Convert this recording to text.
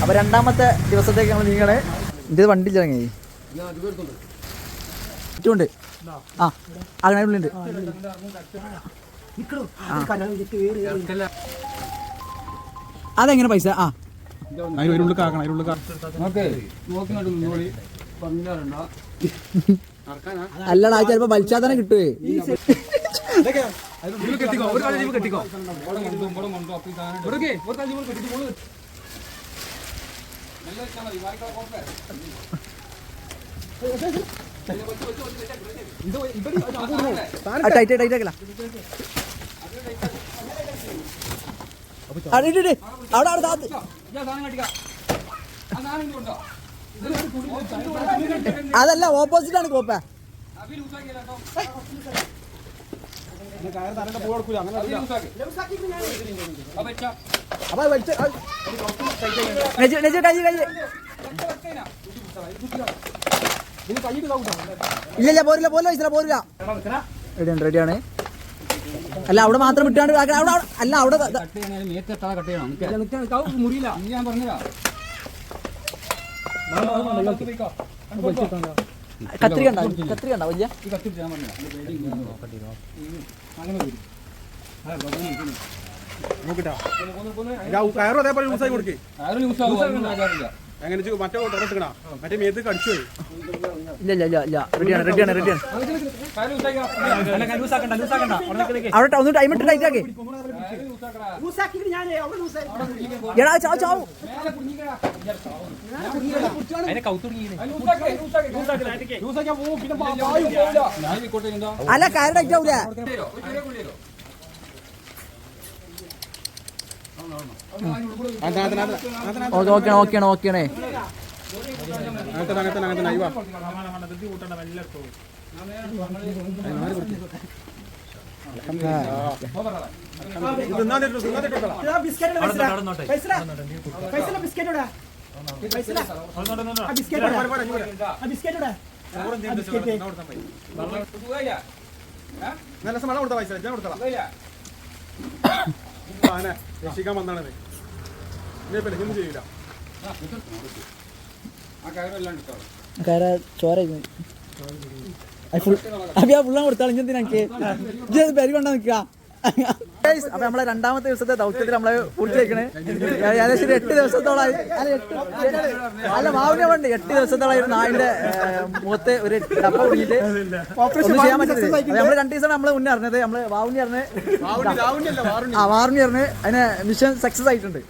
അപ്പോൾ രണ്ടാമത്തെ ദിവസത്തേക്ക് നമ്മൾ നീങ്ങണേ. എൻ്റെ വണ്ടി ഇറങ്ങി ചുറ്റുണ്ട്. ആ അങ്ങനെ ഉള്ളുണ്ട്. അതെങ്ങനെ പൈസ? ആ അല്ലടാ ചിലപ്പോ വലിച്ചാൽ തന്നെ കിട്ടുവേ. ടൈറ്റ് ടൈറ്റ് ആക്കല അവിടെ അവിടെ അതല്ല ഓപ്പോസിറ്റ് ആണ് കോപ്പ. ഇല്ല പോരില്ല പോരില്ല പോരില്ല. റെഡിയാണ് റെഡിയാണ്. അല്ല അവിടെ മാത്രം വിട്ടാണ്ട് അവിടെ അല്ല അവിടെ കത്രിക കത്രിക വലിയ കയറും അതേപോലെ യൂസായി കൊടുക്കേ. അങ്ങനെ മറ്റേ മറ്റേ മേത്ത് കടിച്ചു. ഇല്ല റെഡിയാണ് റെഡിയാണ് റെഡിയാണ്. അവിടെ ഒന്ന് ടൈം ഇട്ട് ടൈറ്റ് ആക്കി. എടാ ചാവ് ചാവ്. അല്ല കയറ് ടൈറ്റ് ആവൂല. ഓക്കെയാണ് ഓക്കെയാണ്. രക്ഷിക്കാൻ വന്നാണത്. ചെയ്യില്ല ചോര ഫുള്ളാ കൊടുത്താൽ എനിക്ക് ബരി കൊണ്ടാ നിൽക്കുക. അപ്പൊ നമ്മളെ രണ്ടാമത്തെ ദിവസത്തെ ദൗത്യത്തിൽ നമ്മള് പൂർത്തിയാക്കണേ. ഏകദേശം 8 ദിവസത്തോളമായി. അല്ല മാവിനെ വേണ്ട 8 ദിവസത്തോളായി നായിന്റെ മുഖത്ത് ഒരു ഡപ്പ കുടിച്ചിട്ട് ഒന്നും ചെയ്യാൻ പറ്റുന്നത്. നമ്മള് 2 ദിവസം നമ്മള് മുന്നേ അറിഞ്ഞത്. നമ്മള് വാവുണ്ണി അറിഞ്ഞ് വാറുണ്ണി അറിഞ്ഞ് അതിന് മിഷൻ സക്സസ് ആയിട്ടുണ്ട്.